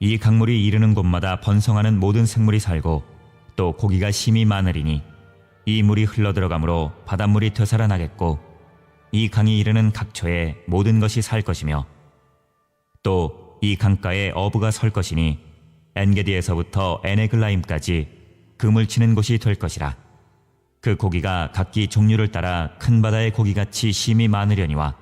이 강물이 이르는 곳마다 번성하는 모든 생물이 살고 또 고기가 심히 많으리니 이 물이 흘러들어가므로 바닷물이 되살아나겠고 이 강이 이르는 각처에 모든 것이 살 것이며 또 이 강가에 어부가 설 것이니 엔게디에서부터 에네글라임까지 그물 치는 곳이 될 것이라. 그 고기가 각기 종류를 따라 큰 바다의 고기같이 심히 많으려니와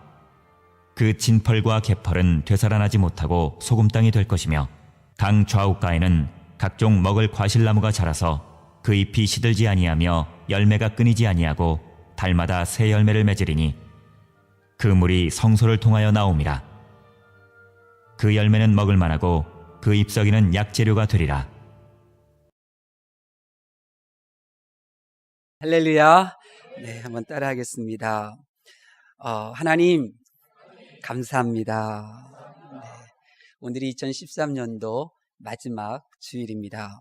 그 진펄과 개펄은 되살아나지 못하고 소금 땅이 될 것이며 강 좌우가에는 각종 먹을 과실나무가 자라서 그 잎이 시들지 아니하며 열매가 끊이지 아니하고 달마다 새 열매를 맺으리니 그 물이 성소를 통하여 나옴이라. 그 열매는 먹을 만하고 그 잎사귀는 약재료가 되리라. 할렐루야. 네, 한번 따라하겠습니다. 하나님, 감사합니다. 네, 오늘이 2013년도 마지막 주일입니다.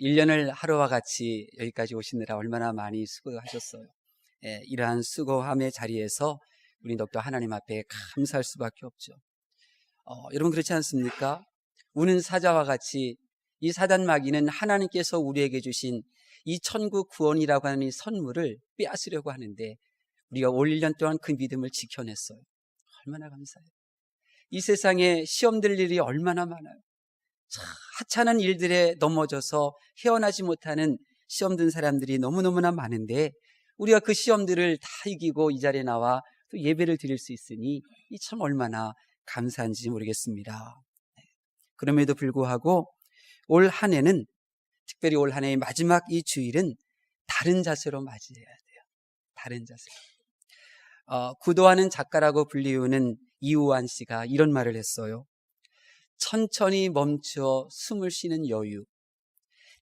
1년을 하루와 같이 여기까지 오시느라 얼마나 많이 수고하셨어요. 네, 이러한 수고함의 자리에서 우리 더욱더 하나님 앞에 감사할 수밖에 없죠. 여러분 그렇지 않습니까? 우는 사자와 같이 이 사단마귀는 하나님께서 우리에게 주신 이 천국 구원이라고 하는 이 선물을 빼앗으려고 하는데 우리가 올 1년 동안 그 믿음을 지켜냈어요. 얼마나 감사해요. 이 세상에 시험될 일이 얼마나 많아요. 하찮은 일들에 넘어져서 헤어나지 못하는 시험든 사람들이 너무너무나 많은데 우리가 그 시험들을 다 이기고 이 자리에 나와 또 예배를 드릴 수 있으니 이 참 얼마나 감사한지 모르겠습니다. 그럼에도 불구하고 올 한 해는, 특별히 올 한 해의 마지막 이 주일은 다른 자세로 맞이해야 돼요. 다른 자세로. 구도하는 작가라고 불리우는 이우환 씨가 이런 말을 했어요. 천천히 멈추어 숨을 쉬는 여유,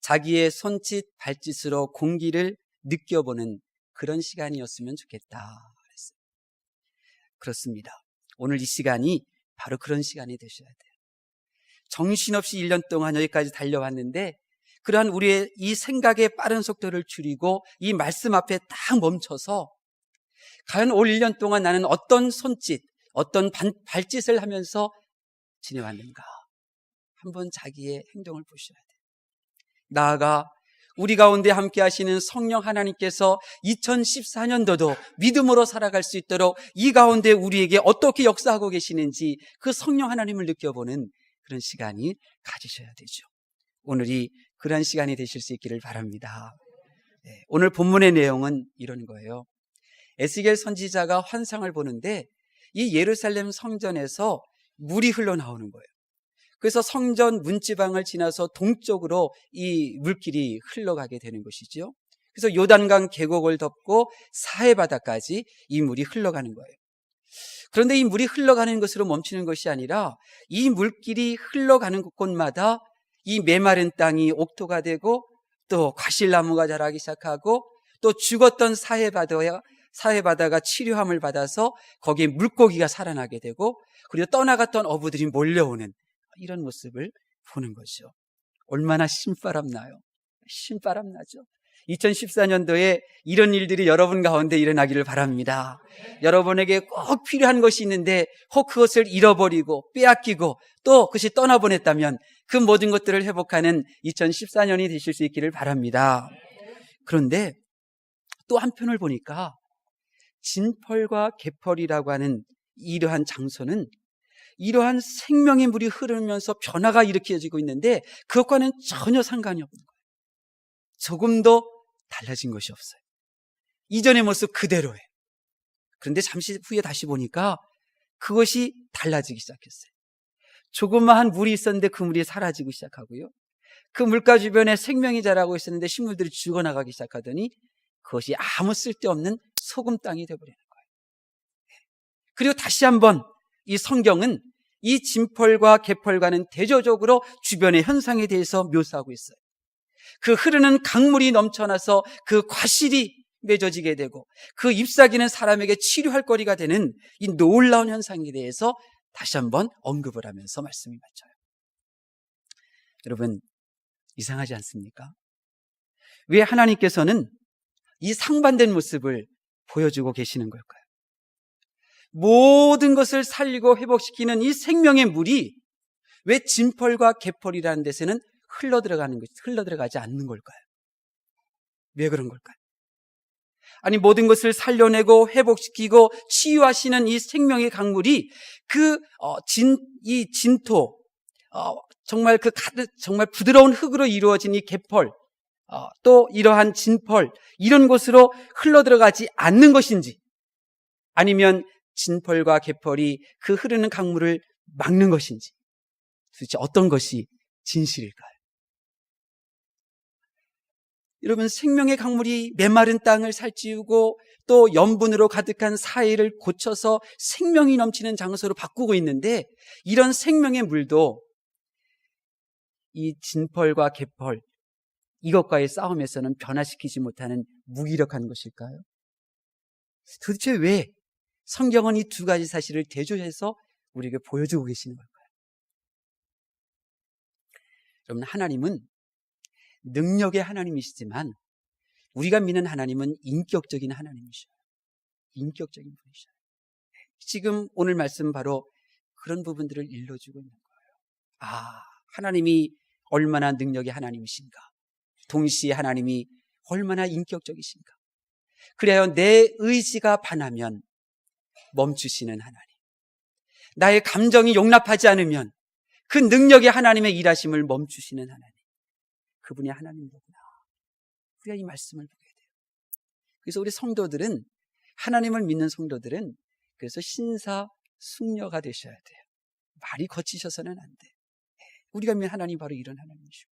자기의 손짓 발짓으로 공기를 느껴보는 그런 시간이었으면 좋겠다 그랬어요. 그렇습니다. 오늘 이 시간이 바로 그런 시간이 되셔야 돼요. 정신없이 1년 동안 여기까지 달려왔는데 그러한 우리의 이 생각의 빠른 속도를 줄이고 이 말씀 앞에 딱 멈춰서 과연 올 1년 동안 나는 어떤 손짓, 어떤 발짓을 하면서 지내왔는가 한번 자기의 행동을 보셔야 돼요. 나아가 우리 가운데 함께 하시는 성령 하나님께서 2014년도도 믿음으로 살아갈 수 있도록 이 가운데 우리에게 어떻게 역사하고 계시는지 그 성령 하나님을 느껴보는 그런 시간이 가지셔야 되죠. 오늘이 그런 시간이 되실 수 있기를 바랍니다. 네, 오늘 본문의 내용은 이런 거예요. 에스겔 선지자가 환상을 보는데 이 예루살렘 성전에서 물이 흘러나오는 거예요. 그래서 성전 문지방을 지나서 동쪽으로 이 물길이 흘러가게 되는 것이죠. 그래서 요단강 계곡을 덮고 사해 바다까지 이 물이 흘러가는 거예요. 그런데 이 물이 흘러가는 것으로 멈추는 것이 아니라 이 물길이 흘러가는 곳마다 이 메마른 땅이 옥토가 되고 또 과실나무가 자라기 시작하고 또 죽었던 사해 바다가 치료함을 받아서 거기에 물고기가 살아나게 되고 그리고 떠나갔던 어부들이 몰려오는 이런 모습을 보는 거죠. 얼마나 신바람 나요. 신바람 나죠. 2014년도에 이런 일들이 여러분 가운데 일어나기를 바랍니다. 여러분에게 꼭 필요한 것이 있는데 혹 그것을 잃어버리고 빼앗기고 또 그것이 떠나보냈다면 그 모든 것들을 회복하는 2014년이 되실 수 있기를 바랍니다. 그런데 또 한편을 보니까 진펄과 개펄이라고 하는 이러한 장소는 이러한 생명의 물이 흐르면서 변화가 일으켜지고 있는데 그것과는 전혀 상관이 없는 거예요. 조금도 달라진 것이 없어요. 이전의 모습 그대로예요. 그런데 잠시 후에 다시 보니까 그것이 달라지기 시작했어요. 조그마한 물이 있었는데 그 물이 사라지고 시작하고요. 그 물가 주변에 생명이 자라고 있었는데 식물들이 죽어나가기 시작하더니 그것이 아무 쓸데없는 소금 땅이 되어버리는 거예요. 그리고 다시 한번 이 성경은 이 진펄과 개펄과는 대조적으로 주변의 현상에 대해서 묘사하고 있어요. 그 흐르는 강물이 넘쳐나서 그 과실이 맺어지게 되고 그 잎사귀는 사람에게 치료할 거리가 되는 이 놀라운 현상에 대해서 다시 한번 언급을 하면서 말씀이 맞춰요. 여러분, 이상하지 않습니까? 왜 하나님께서는 이 상반된 모습을 보여주고 계시는 걸까요? 모든 것을 살리고 회복시키는 이 생명의 물이 왜 진펄과 개펄이라는 데서는 흘러들어가지 않는 걸까요? 왜 그런 걸까요? 아니, 모든 것을 살려내고 회복시키고 치유하시는 이 생명의 강물이 이 진토, 정말 정말 부드러운 흙으로 이루어진 이 개펄, 또 이러한 진펄, 이런 곳으로 흘러들어가지 않는 것인지, 아니면 진펄과 개펄이 그 흐르는 강물을 막는 것인지, 도대체 어떤 것이 진실일까요? 여러분, 생명의 강물이 메마른 땅을 살찌우고 또 염분으로 가득한 사해를 고쳐서 생명이 넘치는 장소로 바꾸고 있는데, 이런 생명의 물도 이 진펄과 개펄, 이것과의 싸움에서는 변화시키지 못하는 무기력한 것일까요? 도대체 왜 성경은 이 두 가지 사실을 대조해서 우리에게 보여주고 계시는 걸까요? 여러분, 하나님은 능력의 하나님이시지만 우리가 믿는 하나님은 인격적인 하나님이셔요. 인격적인 분이셔요. 지금 오늘 말씀 바로 그런 부분들을 일러주고 있는 거예요. 하나님이 얼마나 능력의 하나님이신가, 동시에 하나님이 얼마나 인격적이신가. 그래야 내 의지가 반하면 멈추시는 하나님, 나의 감정이 용납하지 않으면 그 능력의 하나님의 일하심을 멈추시는 하나님, 그분이 하나님이구나. 우리가 이 말씀을 보게 돼요. 그래서 우리 성도들은, 하나님을 믿는 성도들은 그래서 신사숙녀가 되셔야 돼요. 말이 거치셔서는 안 돼. 우리가 믿는 하나님 바로 이런 하나님이시고,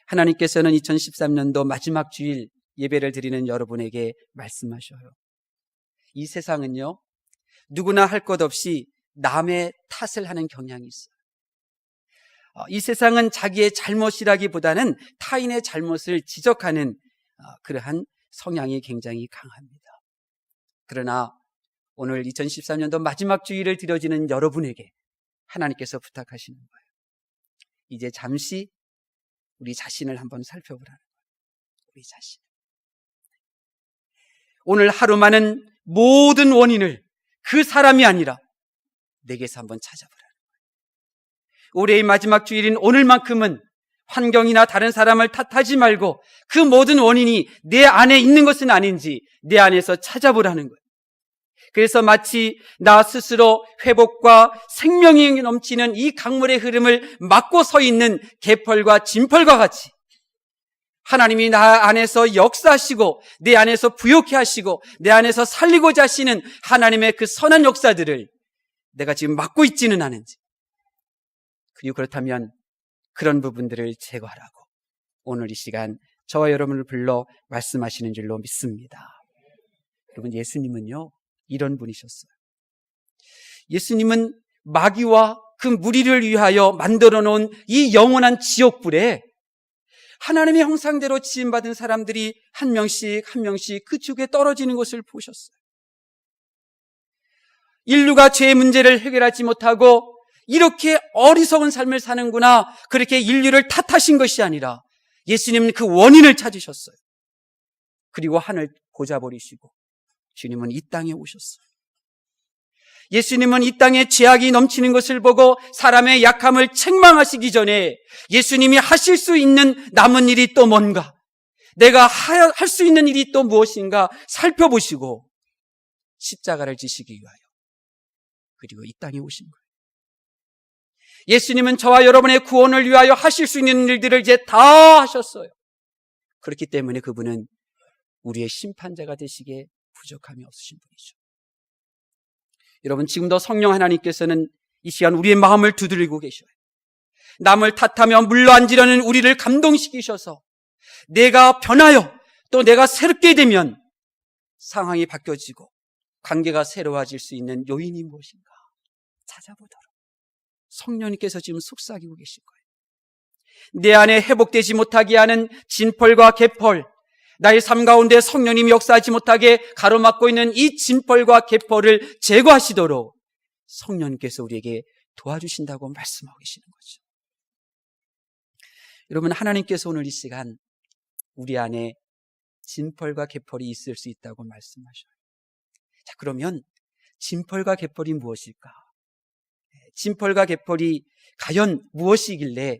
하나님께서는 2013년도 마지막 주일 예배를 드리는 여러분에게 말씀하셔요. 이 세상은요, 누구나 할 것 없이 남의 탓을 하는 경향이 있어요. 이 세상은 자기의 잘못이라기보다는 타인의 잘못을 지적하는 그러한 성향이 굉장히 강합니다. 그러나 오늘 2013년도 마지막 주일을 드려지는 여러분에게 하나님께서 부탁하시는 거예요. 이제 잠시 우리 자신을 한번 살펴보라는 거예요. 우리 자신. 오늘 하루만은 모든 원인을 그 사람이 아니라 내게서 한번 찾아보라는 거예요. 올해의 마지막 주일인 오늘만큼은 환경이나 다른 사람을 탓하지 말고 그 모든 원인이 내 안에 있는 것은 아닌지 내 안에서 찾아보라는 거예요. 그래서 마치 나 스스로 회복과 생명이 넘치는 이 강물의 흐름을 막고 서 있는 개펄과 진펄과 같이 하나님이 나 안에서 역사하시고 내 안에서 부욕해 하시고 내 안에서 살리고자 하시는 하나님의 그 선한 역사들을 내가 지금 막고 있지는 않은지, 그리고 그렇다면 그런 부분들을 제거하라고 오늘 이 시간 저와 여러분을 불러 말씀하시는 줄로 믿습니다. 여러분, 예수님은요 이런 분이셨어요. 예수님은 마귀와 그 무리를 위하여 만들어 놓은 이 영원한 지옥불에 하나님의 형상대로 지음받은 사람들이 한 명씩 그 지옥에 떨어지는 것을 보셨어요. 인류가 죄의 문제를 해결하지 못하고 이렇게 어리석은 삶을 사는구나, 그렇게 인류를 탓하신 것이 아니라 예수님은 그 원인을 찾으셨어요. 그리고 하늘 보좌버리시고 주님은 이 땅에 오셨어요. 예수님은 이 땅에 죄악이 넘치는 것을 보고 사람의 약함을 책망하시기 전에 예수님이 하실 수 있는 남은 일이 또 뭔가, 내가 할 수 있는 일이 또 무엇인가 살펴보시고 십자가를 지시기 위하여 그리고 이 땅에 오신 거예요. 예수님은 저와 여러분의 구원을 위하여 하실 수 있는 일들을 이제 다 하셨어요. 그렇기 때문에 그분은 우리의 심판자가 되시기에 부족함이 없으신 분이죠. 여러분, 지금도 성령 하나님께서는 이 시간 우리의 마음을 두드리고 계셔요. 남을 탓하며 물러앉으려는 우리를 감동시키셔서 내가 변하여 또 내가 새롭게 되면 상황이 바뀌어지고 관계가 새로워질 수 있는 요인이 무엇인가 찾아보도록 성령님께서 지금 속삭이고 계신 거예요. 내 안에 회복되지 못하게 하는 진펄과 개펄, 나의 삶 가운데 성령님이 역사하지 못하게 가로막고 있는 이 진펄과 개펄을 제거하시도록 성령님께서 우리에게 도와주신다고 말씀하고 계시는 거죠. 여러분, 하나님께서 오늘 이 시간 우리 안에 진펄과 개펄이 있을 수 있다고 말씀하셔요. 자, 그러면 진펄과 개펄이 무엇일까? 진펄과 개펄이 과연 무엇이길래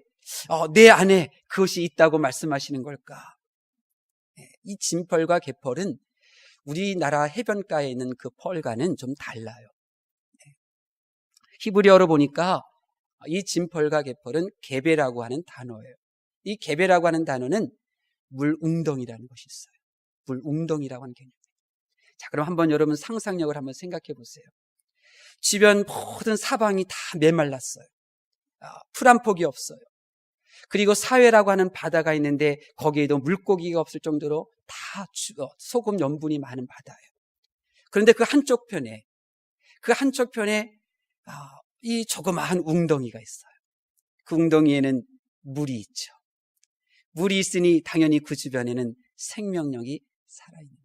내 안에 그것이 있다고 말씀하시는 걸까? 이 진펄과 개펄은 우리나라 해변가에 있는 그 펄과는 좀 달라요. 히브리어로 보니까 이 진펄과 개펄은 게베라고 하는 단어예요. 이 게베라고 하는 단어는 물웅덩이라는 것이 있어요. 물웅덩이라고 하는 개념이에요. 자, 그럼 한번 여러분 상상력을 한번 생각해 보세요. 주변 모든 사방이 다 메말랐어요. 풀 한 폭이 없어요. 그리고 사회라고 하는 바다가 있는데 거기에도 물고기가 없을 정도로 다 소금 염분이 많은 바다예요. 그런데 그 한쪽 편에 이 조그마한 웅덩이가 있어요. 그 웅덩이에는 물이 있죠. 물이 있으니 당연히 그 주변에는 생명력이 살아있는 거예요.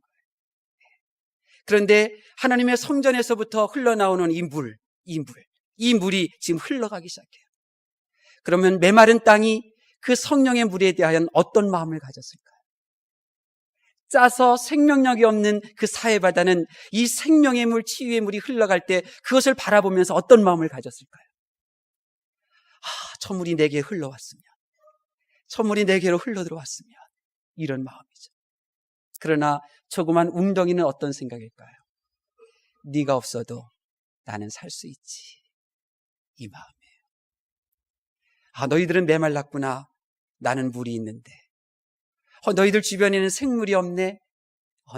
그런데 하나님의 성전에서부터 흘러나오는 이 물이 지금 흘러가기 시작해요. 그러면 메마른 땅이 그 성령의 물에 대하여 어떤 마음을 가졌을까요? 짜서 생명력이 없는 그 사해바다는 이 생명의 물, 치유의 물이 흘러갈 때 그것을 바라보면서 어떤 마음을 가졌을까요? 저 물이 내게 흘러왔으면, 저 물이 내게로 흘러들어왔으면, 이런 마음이죠. 그러나 조그만 웅덩이는 어떤 생각일까요? 네가 없어도 나는 살 수 있지, 이 마음이에요. 너희들은 메말랐구나. 나는 물이 있는데. 너희들 주변에는 생물이 없네.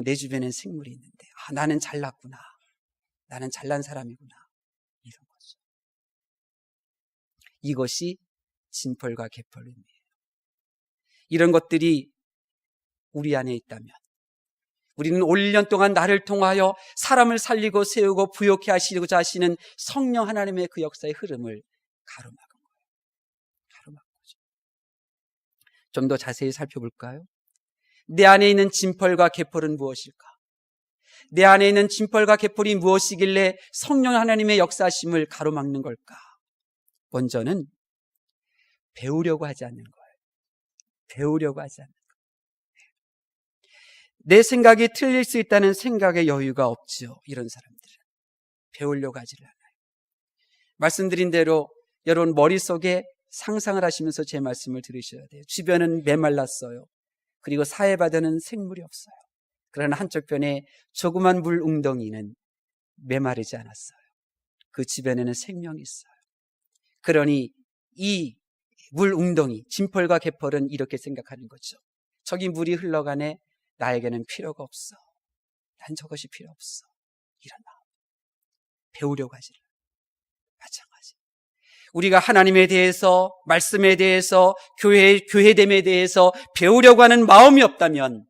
내 주변에는 생물이 있는데. 나는 잘났구나. 나는 잘난 사람이구나. 이런 거죠. 이것이 진펄과 개펄 의미예요. 이런 것들이 우리 안에 있다면 우리는 올 1년 동안 나를 통하여 사람을 살리고 세우고 부욕해 하시고자 하시는 성령 하나님의 그 역사의 흐름을 가로막은 거예요. 가로막은 거죠. 좀 더 자세히 살펴볼까요? 내 안에 있는 진펄과 개펄은 무엇일까? 내 안에 있는 진펄과 개펄이 무엇이길래 성령 하나님의 역사심을 가로막는 걸까? 먼저는 배우려고 하지 않는 거예요. 배우려고 하지 않는 거예요. 내 생각이 틀릴 수 있다는 생각의 여유가 없죠. 이런 사람들은 배우려고 하지를 않아요. 말씀드린 대로 여러분 머릿속에 상상을 하시면서 제 말씀을 들으셔야 돼요. 주변은 메말랐어요. 그리고 사해바다는 생물이 없어요. 그러나 한쪽 편에 조그만 물 웅덩이는 메마르지 않았어요. 그 주변에는 생명이 있어요. 그러니 이 물 웅덩이, 진펄과 개펄은 이렇게 생각하는 거죠. 저기 물이 흘러가네. 나에게는 필요가 없어. 난 저것이 필요 없어. 이런 마음. 배우려고 하지를. 마찬가지. 우리가 하나님에 대해서, 말씀에 대해서, 교회됨에 대해서 배우려고 하는 마음이 없다면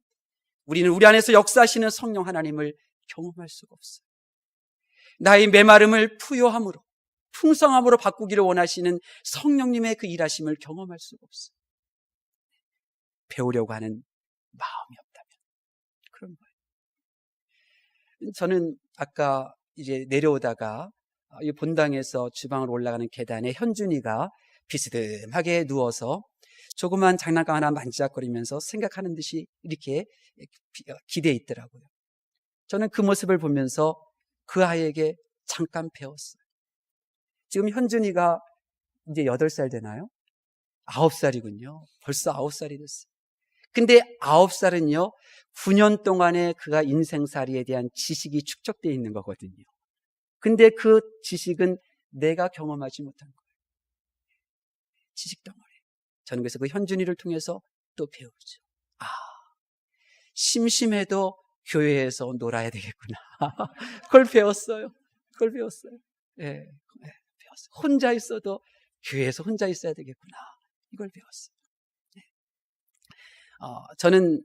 우리는 우리 안에서 역사하시는 성령 하나님을 경험할 수가 없어요. 나의 메마름을 푸요함으로, 풍성함으로 바꾸기를 원하시는 성령님의 그 일하심을 경험할 수가 없어요. 배우려고 하는 마음이 없다면 그런 거예요. 저는 아까 이제 내려오다가 이 본당에서 주방으로 올라가는 계단에 현준이가 비스듬하게 누워서 조그만 장난감 하나 만지작거리면서 생각하는 듯이 이렇게 기대에 있더라고요. 저는 그 모습을 보면서 그 아이에게 잠깐 배웠어요. 지금 현준이가 이제 8살 되나요? 9살이군요. 벌써 9살이 됐어요. 근데 9살은요, 9년 동안에 그가 인생살이에 대한 지식이 축적되어 있는 거거든요. 근데 그 지식은 내가 경험하지 못한 거예요. 지식 덩어리. 저는 그래서 그 현준이를 통해서 또 배우죠. 심심해도 교회에서 놀아야 되겠구나. 그걸 배웠어요. 예, 배웠어요. 혼자 있어도 교회에서 혼자 있어야 되겠구나. 이걸 배웠어요. 예. 저는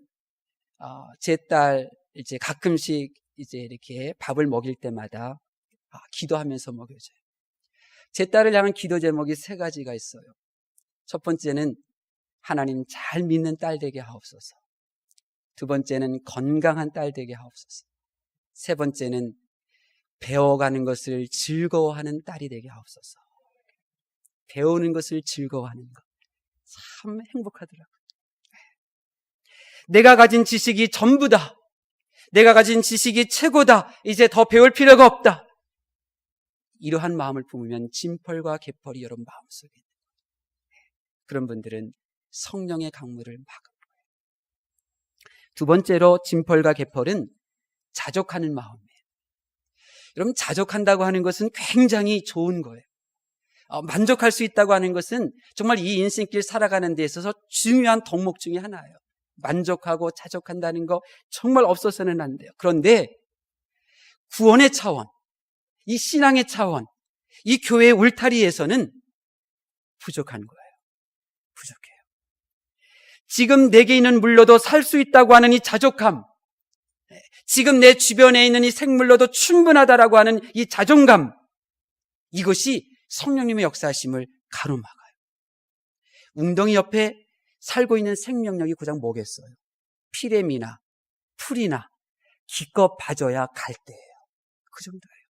제 딸 이제 가끔씩 이제 이렇게 밥을 먹일 때마다 기도하면서 먹여줘요. 제 딸을 향한 기도 제목이 3가지가 있어요. 첫 번째는 하나님 잘 믿는 딸 되게 하옵소서. 두 번째는 건강한 딸 되게 하옵소서. 세 번째는 배워가는 것을 즐거워하는 딸이 되게 하옵소서. 배우는 것을 즐거워하는 것. 참 행복하더라고요. 내가 가진 지식이 전부다. 내가 가진 지식이 최고다. 이제 더 배울 필요가 없다. 이러한 마음을 품으면 진펄과 개펄이 여러분 마음속에 있는 거예요. 그런 분들은 성령의 강물을 막은 거예요. 두 번째로 진펄과 개펄은 자족하는 마음이에요. 여러분, 자족한다고 하는 것은 굉장히 좋은 거예요. 만족할 수 있다고 하는 것은 정말 이 인생길 살아가는 데 있어서 중요한 덕목 중에 하나예요. 만족하고 자족한다는 거 정말 없어서는 안 돼요. 그런데 구원의 차원, 이 신앙의 차원, 이 교회의 울타리에서는 부족한 거예요. 부족해요. 지금 내게 있는 물로도 살 수 있다고 하는 이 자족함, 지금 내 주변에 있는 이 생물로도 충분하다라고 하는 이 자존감, 이것이 성령님의 역사하심을 가로막아요. 웅덩이 옆에 살고 있는 생명력이 고작 뭐겠어요? 피레미나 풀이나 기껏 봐줘야 갈대예요. 그 정도예요.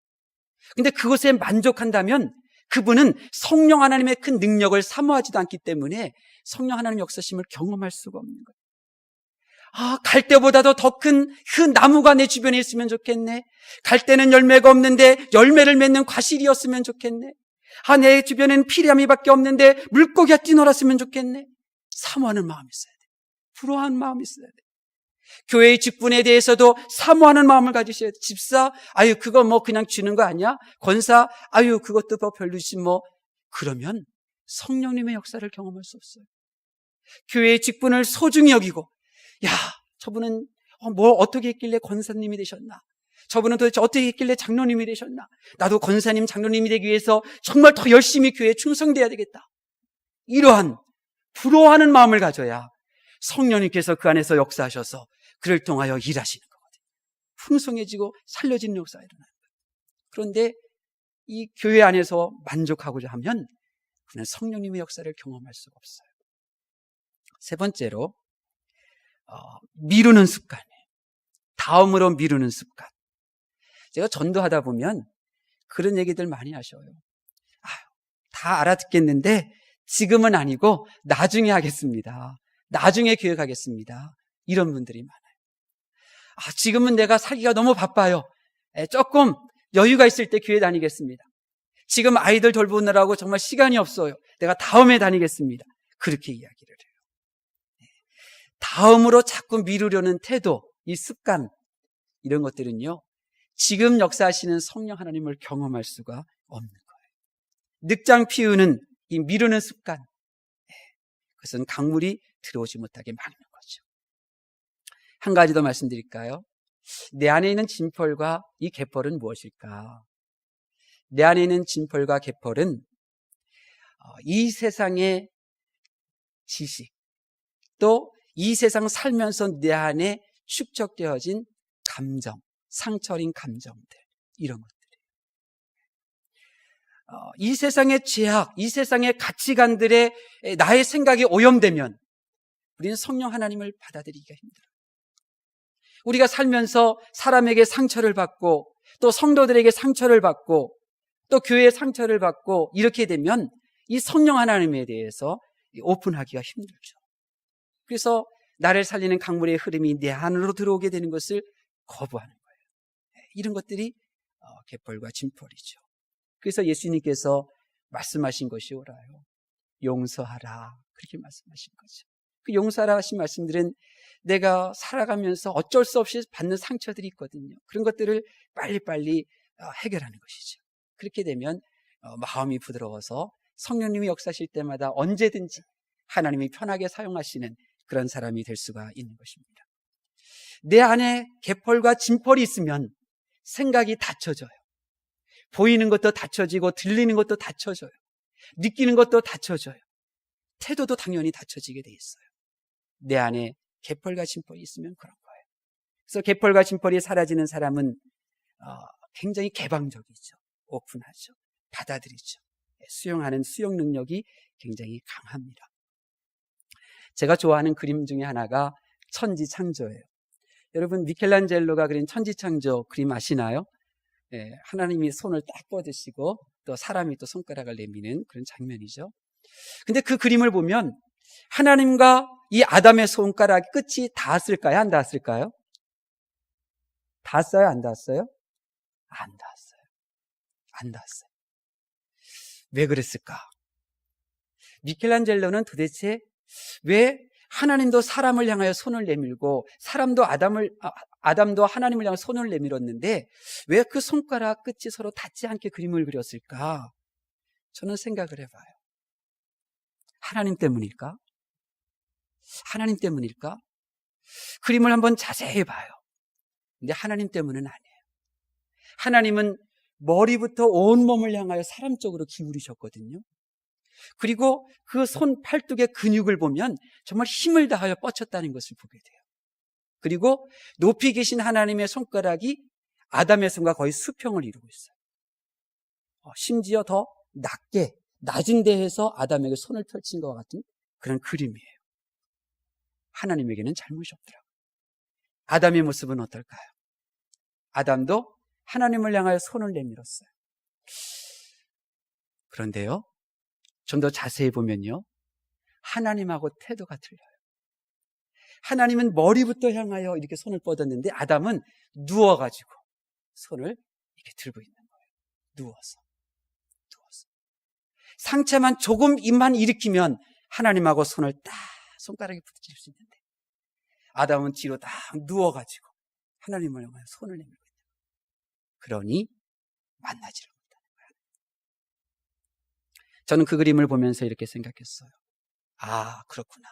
근데 그것에 만족한다면 그분은 성령 하나님의 큰 능력을 사모하지도 않기 때문에 성령 하나님의 역사심을 경험할 수가 없는 거예요. 갈대보다도 더 큰 나무가 내 주변에 있으면 좋겠네. 갈대는 열매가 없는데 열매를 맺는 과실이었으면 좋겠네. 내 주변에는 피레미밖에 없는데 물고기가 뛰놀았으면 좋겠네. 사모하는 마음이 있어야 돼. 부러워하는 마음이 있어야 돼. 교회의 직분에 대해서도 사모하는 마음을 가지셔야 돼. 집사, 그거 뭐 그냥 주는 거 아니야? 권사, 그것도 뭐 별로지 뭐. 그러면 성령님의 역사를 경험할 수 없어요. 교회의 직분을 소중히 여기고, 저분은 뭘 어떻게 했길래 권사님이 되셨나? 저분은 도대체 어떻게 했길래 장로님이 되셨나? 나도 권사님, 장로님이 되기 위해서 정말 더 열심히 교회에 충성돼야 되겠다. 이러한 부러워하는 마음을 가져야 성령님께서 그 안에서 역사하셔서 그를 통하여 일하시는 거거든요. 풍성해지고 살려지는 역사가 일어나는 거예요. 그런데 이 교회 안에서 만족하고자 하면 그는 성령님의 역사를 경험할 수가 없어요. 세 번째로 미루는 습관이에요. 다음으로 미루는 습관. 제가 전도하다 보면 그런 얘기들 많이 하셔요. 다 알아듣겠는데 지금은 아니고 나중에 하겠습니다. 나중에 교육하겠습니다. 이런 분들이 많아요. 지금은 내가 살기가 너무 바빠요. 조금 여유가 있을 때 교회 다니겠습니다. 지금 아이들 돌보느라고 정말 시간이 없어요. 내가 다음에 다니겠습니다. 그렇게 이야기를 해요. 다음으로 자꾸 미루려는 태도, 이 습관, 이런 것들은요, 지금 역사하시는 성령 하나님을 경험할 수가 없는 거예요. 늑장 피우는 이 미루는 습관, 그것은 강물이 들어오지 못하게 막는 거죠. 한 가지 더 말씀드릴까요? 내 안에 있는 진펄과 이 개펄은 무엇일까? 내 안에 있는 진펄과 개펄은 이 세상의 지식, 또 이 세상 살면서 내 안에 축적되어진 감정, 상처린 감정들, 이런 것들이에요. 이 세상의 죄악, 이 세상의 가치관들에 나의 생각이 오염되면 우리는 성령 하나님을 받아들이기가 힘들어요. 우리가 살면서 사람에게 상처를 받고 또 성도들에게 상처를 받고 또 교회에 상처를 받고 이렇게 되면 이 성령 하나님에 대해서 오픈하기가 힘들죠. 그래서 나를 살리는 강물의 흐름이 내 안으로 들어오게 되는 것을 거부하는 거예요. 이런 것들이 개펄과 진펄이죠. 그래서 예수님께서 말씀하신 것이 옳아요. 용서하라, 그렇게 말씀하신 거죠. 그 용서하라 하신 말씀들은 내가 살아가면서 어쩔 수 없이 받는 상처들이 있거든요. 그런 것들을 빨리빨리 해결하는 것이죠. 그렇게 되면 마음이 부드러워서 성령님이 역사하실 때마다 언제든지 하나님이 편하게 사용하시는 그런 사람이 될 수가 있는 것입니다. 내 안에 개펄과 진펄이 있으면 생각이 닫혀져요. 보이는 것도 닫혀지고 들리는 것도 닫혀져요. 느끼는 것도 닫혀져요. 태도도 당연히 닫혀지게 돼 있어요. 내 안에 개펄과 진펄이 있으면 그런 거예요. 그래서 개펄과 진펄이 사라지는 사람은 굉장히 개방적이죠. 오픈하죠. 받아들이죠. 수용하는 수용 능력이 굉장히 강합니다. 제가 좋아하는 그림 중에 하나가 천지창조예요. 여러분, 미켈란젤로가 그린 천지창조 그림 아시나요? 하나님이 손을 딱 뻗으시고 또 사람이 또 손가락을 내미는 그런 장면이죠. 근데 그 그림을 보면 하나님과 이 아담의 손가락 끝이 닿았을까요? 안 닿았을까요? 닿았어요? 안 닿았어요? 안 닿았어요. 안 닿았어요. 왜 그랬을까? 미켈란젤로는 도대체 왜 하나님도 사람을 향하여 손을 내밀고 사람도 아담도 하나님을 향해 손을 내밀었는데 왜 그 손가락 끝이 서로 닿지 않게 그림을 그렸을까? 저는 생각을 해봐요. 하나님 때문일까? 하나님 때문일까? 그림을 한번 자세히 봐요. 근데 하나님 때문은 아니에요. 하나님은 머리부터 온몸을 향하여 사람 쪽으로 기울이셨거든요. 그리고 그 손 팔뚝의 근육을 보면 정말 힘을 다하여 뻗쳤다는 것을 보게 돼요. 그리고 높이 계신 하나님의 손가락이 아담의 손과 거의 수평을 이루고 있어요. 심지어 더 낮은 데에서 아담에게 손을 펼친 것과 같은 그런 그림이에요. 하나님에게는 잘못이 없더라고요. 아담의 모습은 어떨까요? 아담도 하나님을 향하여 손을 내밀었어요. 그런데요, 좀 더 자세히 보면요, 하나님하고 태도가 틀려요. 하나님은 머리부터 향하여 이렇게 손을 뻗었는데 아담은 누워가지고 손을 이렇게 들고 있는 거예요. 누워서. 상체만 조금 입만 일으키면 하나님하고 손을 딱 손가락에 부딪힐 수 있는데 아담은 뒤로 딱 누워가지고 하나님을 향하여 손을 내밀고 있는 거예요. 그러니 만나지를 못하는 거예요. 저는 그 그림을 보면서 이렇게 생각했어요. 아, 그렇구나.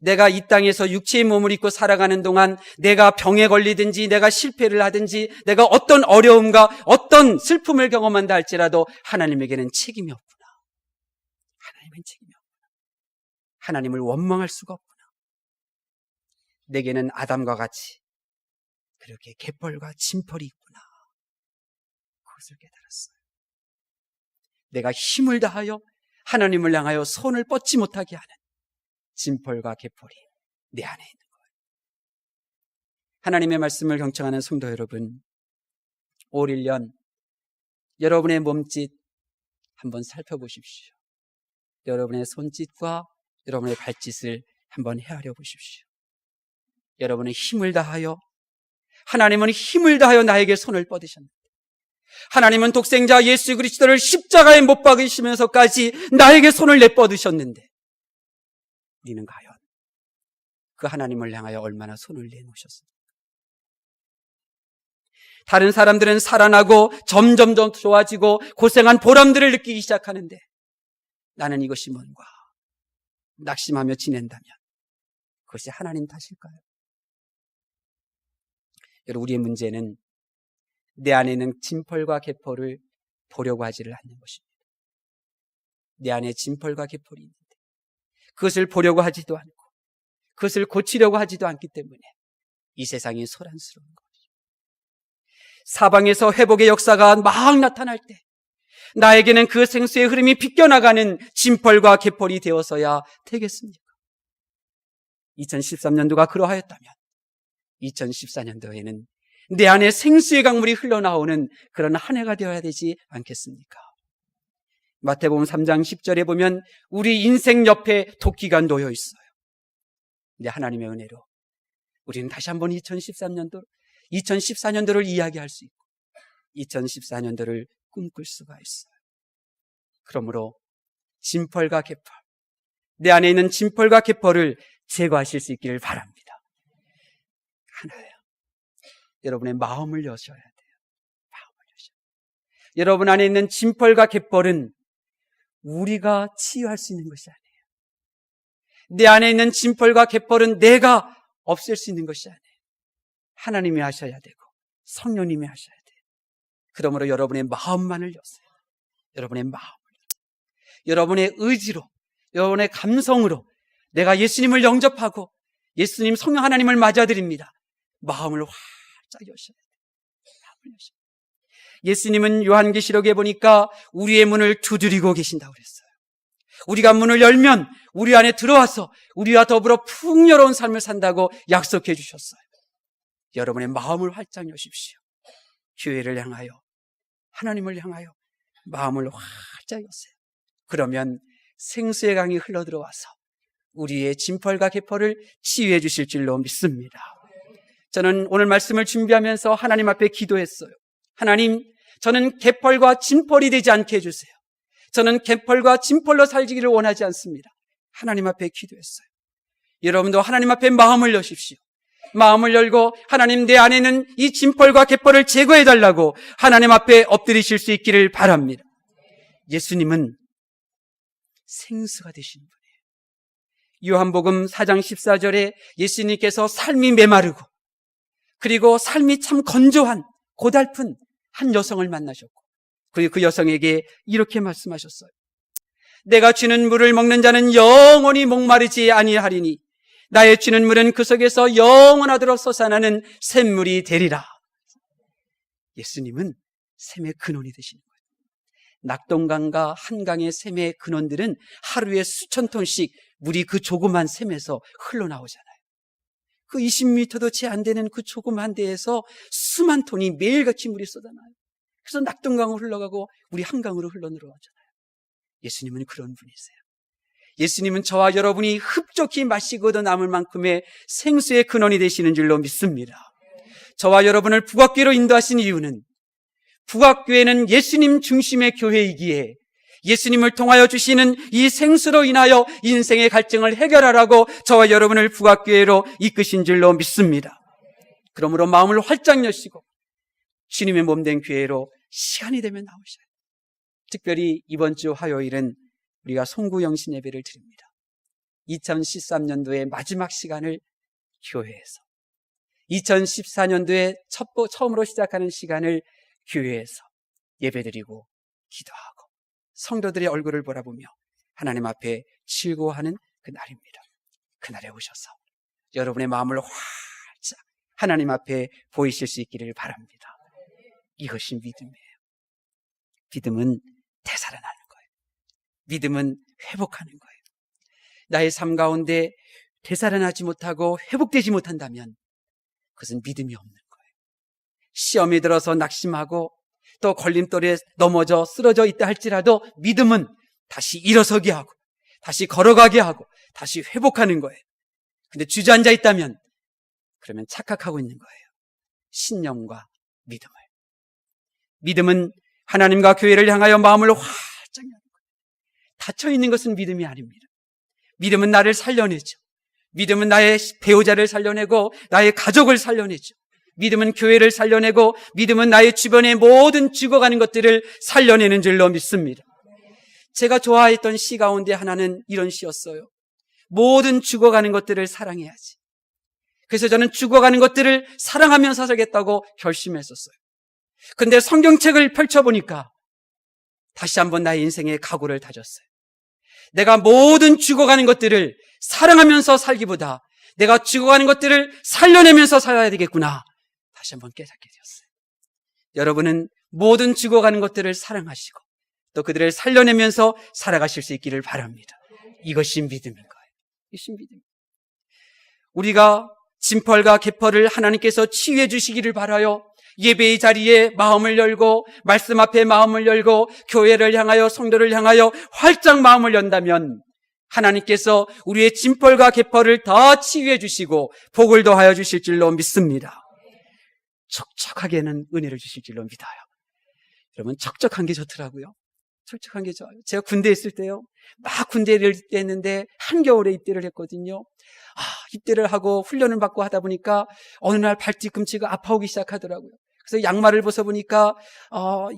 내가 이 땅에서 육체의 몸을 입고 살아가는 동안 내가 병에 걸리든지 내가 실패를 하든지 내가 어떤 어려움과 어떤 슬픔을 경험한다 할지라도 하나님에게는 책임이 없구나. 하나님은 책임이 없구나. 하나님을 원망할 수가 없구나. 내게는 아담과 같이 그렇게 갯벌과 진펄이 있구나. 그것을 깨달았어요. 내가 힘을 다하여 하나님을 향하여 손을 뻗지 못하게 하는 진펄과 갯벌이 내 안에 있는 거예요. 하나님의 말씀을 경청하는 성도 여러분, 올 1년 여러분의 몸짓 한번 살펴보십시오. 여러분의 손짓과 여러분의 발짓을 한번 헤아려 보십시오. 여러분의 힘을 다하여, 하나님은 힘을 다하여 나에게 손을 뻗으셨는데 하나님은 독생자 예수 그리스도를 십자가에 못 박으시면서까지 나에게 손을 내뻗으셨는데 우리는 과연 그 하나님을 향하여 얼마나 손을 내놓으셨습니까? 다른 사람들은 살아나고 점점 더 좋아지고 고생한 보람들을 느끼기 시작하는데 나는 이것이 뭔가 낙심하며 지낸다면 그것이 하나님 탓일까요? 여러분, 우리의 문제는 내 안에 있는 진펄과 갯벌을 보려고 하지를 않는 것입니다. 내 안에 진펄과 갯벌이 있는데 그것을 보려고 하지도 않고 그것을 고치려고 하지도 않기 때문에 이 세상이 소란스러운 것이죠. 사방에서 회복의 역사가 막 나타날 때 나에게는 그 생수의 흐름이 비껴나가는 진펄과 갯벌이 되어서야 되겠습니까? 2013년도가 그러하였다면 2014년도에는 내 안에 생수의 강물이 흘러나오는 그런 한 해가 되어야 되지 않겠습니까? 마태복음 3장 10절에 보면 우리 인생 옆에 도끼가 놓여 있어요. 근데 하나님의 은혜로 우리는 다시 한번 2014년도를 이야기할 수 있고 2014년도를 꿈꿀 수가 있어요. 그러므로 진펄과 갯벌, 내 안에 있는 진펄과 갯벌을 제거하실 수 있기를 바랍니다. 하나예요. 여러분의 마음을 여셔야 돼요. 마음을 여셔야 돼요. 여러분 안에 있는 진펄과 갯벌은 우리가 치유할 수 있는 것이 아니에요. 내 안에 있는 진펄과 갯벌은 내가 없앨 수 있는 것이 아니에요. 하나님이 하셔야 되고 성령님이 하셔야 돼요. 그러므로 여러분의 마음만을 여세요. 여러분의 마음을, 여러분의 의지로, 여러분의 감성으로 내가 예수님을 영접하고 예수님 성령 하나님을 맞아드립니다. 마음을 활짝 여셔야 돼요. 마음을 여셔야 돼요. 예수님은 요한계시록에 보니까 우리의 문을 두드리고 계신다고 그랬어요. 우리가 문을 열면 우리 안에 들어와서 우리와 더불어 풍요로운 삶을 산다고 약속해 주셨어요. 여러분의 마음을 활짝 여십시오. 교회를 향하여, 하나님을 향하여 마음을 활짝 여세요. 그러면 생수의 강이 흘러들어와서 우리의 진펄과 갯벌을 치유해 주실 줄로 믿습니다. 저는 오늘 말씀을 준비하면서 하나님 앞에 기도했어요. 하나님, 저는 갯벌과 진펄이 되지 않게 해주세요. 저는 갯벌과 진펄로 살기를 원하지 않습니다. 하나님 앞에 기도했어요. 여러분도 하나님 앞에 마음을 여십시오. 마음을 열고 하나님, 내 안에는 이 진펄과 갯벌을 제거해달라고 하나님 앞에 엎드리실 수 있기를 바랍니다. 예수님은 생수가 되신 분이에요. 요한복음 4장 14절에 예수님께서 삶이 메마르고 그리고 삶이 참 건조한 고달픈 한 여성을 만나셨고, 그리고 그 여성에게 이렇게 말씀하셨어요. 내가 주는 물을 먹는 자는 영원히 목마르지 아니하리니 나의 주는 물은 그 속에서 영원하도록 솟아나는 샘물이 되리라. 예수님은 샘의 근원이 되시는 거예요. 낙동강과 한강의 샘의 근원들은 하루에 수천 톤씩 물이 그 조그만 샘에서 흘러나오잖아요. 그 20m도 채 안 되는 그 조그만 데에서 수만 톤이 매일같이 물이 쏟아나요. 그래서 낙동강으로 흘러가고 우리 한강으로 흘러내려오잖아요. 예수님은 그런 분이세요. 예수님은 저와 여러분이 흡족히 마시고 얻어 남을 만큼의 생수의 근원이 되시는 줄로 믿습니다. 저와 여러분을 북악교회로 인도하신 이유는 북악교회는 예수님 중심의 교회이기에 예수님을 통하여 주시는 이 생수로 인하여 인생의 갈증을 해결하라고 저와 여러분을 북악교회로 이끄신 줄로 믿습니다. 그러므로 마음을 활짝 여시고 주님의 몸된 교회로 시간이 되면 나오셔요. 특별히 이번 주 화요일은 우리가 송구영신 예배를 드립니다. 2013년도의 마지막 시간을 교회에서, 2014년도에 처음으로 시작하는 시간을 교회에서 예배드리고 기도하고 성도들의 얼굴을 바라보며 하나님 앞에 즐거워하는 그 날입니다. 그날에 오셔서 여러분의 마음을 활짝 하나님 앞에 보이실 수 있기를 바랍니다. 이것이 믿음이에요. 믿음은 되살아나는 거예요. 믿음은 회복하는 거예요. 나의 삶 가운데 되살아나지 못하고 회복되지 못한다면 그것은 믿음이 없는 거예요. 시험에 들어서 낙심하고 또 걸림돌에 넘어져 쓰러져 있다 할지라도 믿음은 다시 일어서게 하고 다시 걸어가게 하고 다시 회복하는 거예요. 근데 주저앉아 있다면 그러면 착각하고 있는 거예요. 신념과 믿음을. 믿음은 하나님과 교회를 향하여 마음을 활짝 여는 거예요. 닫혀있는 것은 믿음이 아닙니다. 믿음은 나를 살려내죠. 믿음은 나의 배우자를 살려내고 나의 가족을 살려내죠. 믿음은 교회를 살려내고 믿음은 나의 주변의 모든 죽어가는 것들을 살려내는 줄로 믿습니다. 제가 좋아했던 시 가운데 하나는 이런 시였어요. 모든 죽어가는 것들을 사랑해야지. 그래서 저는 죽어가는 것들을 사랑하면서 살겠다고 결심했었어요. 근데 성경책을 펼쳐보니까 다시 한번 나의 인생의 각오를 다졌어요. 내가 모든 죽어가는 것들을 사랑하면서 살기보다 내가 죽어가는 것들을 살려내면서 살아야 되겠구나. 다시 한번 깨닫게 되었어요. 여러분은 모든 죽어가는 것들을 사랑하시고 또 그들을 살려내면서 살아가실 수 있기를 바랍니다. 이것이 믿음인 거예요. 이것이 믿음. 우리가 진펄과 갯벌을 하나님께서 치유해 주시기를 바라요. 예배의 자리에 마음을 열고 말씀 앞에 마음을 열고 교회를 향하여 성도를 향하여 활짝 마음을 연다면 하나님께서 우리의 진펄과 갯벌을 다 치유해 주시고 복을 더하여 주실 줄로 믿습니다. 촉촉하게는 은혜를 주실 줄로 믿어요. 여러분, 촉촉한 게 좋더라고요. 촉촉한 게 좋아요. 제가 군대에 있을 때요, 막 군대를 입대했는데 한겨울에 입대를 했거든요. 입대를 하고 훈련을 받고 하다 보니까 어느 날 발뒤꿈치가 아파오기 시작하더라고요. 그래서 양말을 벗어보니까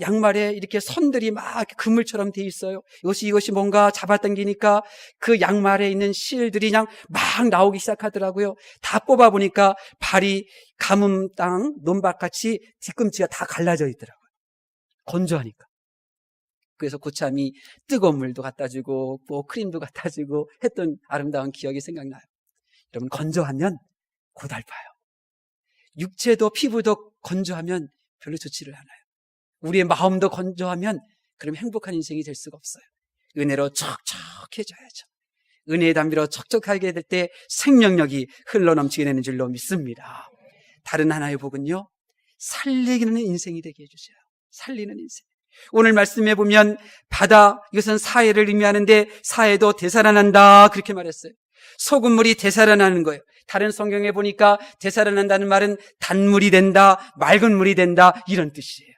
양말에 이렇게 선들이 막 그물처럼 돼 있어요. 이것이 뭔가 잡아당기니까 그 양말에 있는 실들이 그냥 막 나오기 시작하더라고요. 다 뽑아보니까 발이 가뭄 땅 논밭같이 뒤꿈치가 다 갈라져 있더라고요. 건조하니까. 그래서 고참이 뜨거운 물도 갖다 주고 뭐 크림도 갖다 주고 했던 아름다운 기억이 생각나요. 여러분, 건조하면 고달파요. 육체도 피부도 건조하면 별로 좋지를 않아요. 우리의 마음도 건조하면 그럼 행복한 인생이 될 수가 없어요. 은혜로 촉촉해져야죠. 은혜의 담비로 촉촉하게 될 때 생명력이 흘러넘치게 되는 줄로 믿습니다. 다른 하나의 복은요, 살리는 인생이 되게 해주셔요. 살리는 인생. 오늘 말씀해 보면 바다, 이것은 사해를 의미하는데 사해도 되살아난다 그렇게 말했어요. 소금물이 되살아나는 거예요. 다른 성경에 보니까 되살아난다는 말은 단물이 된다, 맑은 물이 된다 이런 뜻이에요.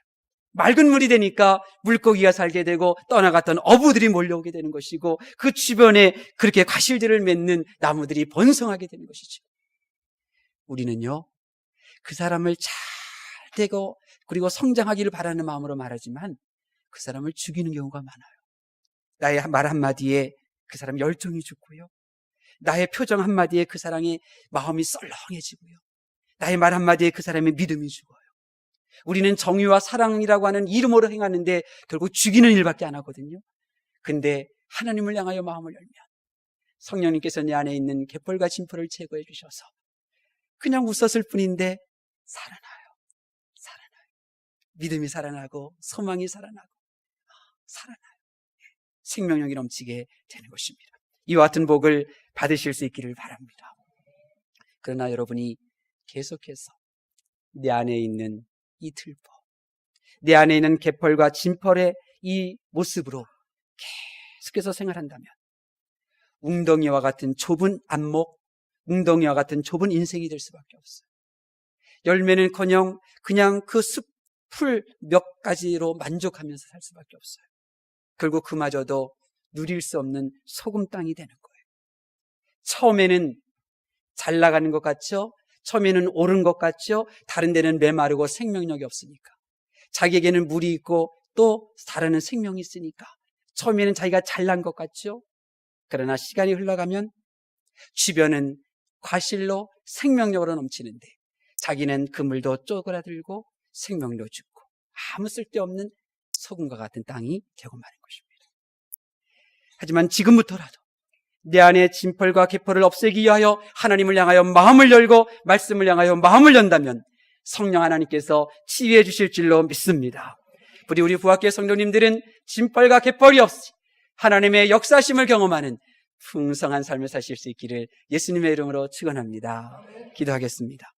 맑은 물이 되니까 물고기가 살게 되고 떠나갔던 어부들이 몰려오게 되는 것이고 그 주변에 그렇게 과실들을 맺는 나무들이 번성하게 되는 것이죠. 우리는요, 그 사람을 잘 되고 그리고 성장하기를 바라는 마음으로 말하지만 그 사람을 죽이는 경우가 많아요. 나의 말 한마디에 그 사람 열정이 죽고요. 나의 표정 한마디에 그 사람의 마음이 썰렁해지고요. 나의 말 한마디에 그 사람의 믿음이 죽어요. 우리는 정의와 사랑이라고 하는 이름으로 행하는데 결국 죽이는 일밖에 안 하거든요. 근데 하나님을 향하여 마음을 열면 성령님께서 내 안에 있는 갯벌과 진포를 제거해 주셔서 그냥 웃었을 뿐인데 살아나요. 믿음이 살아나고 소망이 살아나고 살아나요. 생명력이 넘치게 되는 것입니다. 이와 같은 복을 받으실 수 있기를 바랍니다. 그러나 여러분이 계속해서 내 안에 있는 이 들보, 내 안에 있는 갯벌과 진펄의 이 모습으로 계속해서 생활한다면 웅덩이와 같은 좁은 안목, 웅덩이와 같은 좁은 인생이 될 수밖에 없어요. 열매는커녕 그냥 그 풀 몇 가지로 만족하면서 살 수밖에 없어요. 결국 그마저도 누릴 수 없는 소금 땅이 되는 거예요. 처음에는 잘 나가는 것 같죠? 처음에는 옳은 것 같죠? 다른 데는 메마르고 생명력이 없으니까. 자기에게는 물이 있고 또 다른 생명이 있으니까. 처음에는 자기가 잘난 것 같죠? 그러나 시간이 흘러가면 주변은 과실로 생명력으로 넘치는데 자기는 그 물도 쪼그라들고 생명도 죽고 아무 쓸데없는 소금과 같은 땅이 되고 마는 것입니다. 하지만 지금부터라도 내 안에 진펄과 갯벌을 없애기 위하여 하나님을 향하여 마음을 열고 말씀을 향하여 마음을 연다면 성령 하나님께서 치유해 주실 줄로 믿습니다. 우리 부학교의 성도님들은 진펄과 갯벌이 없이 하나님의 역사심을 경험하는 풍성한 삶을 사실 수 있기를 예수님의 이름으로 축원합니다. 기도하겠습니다.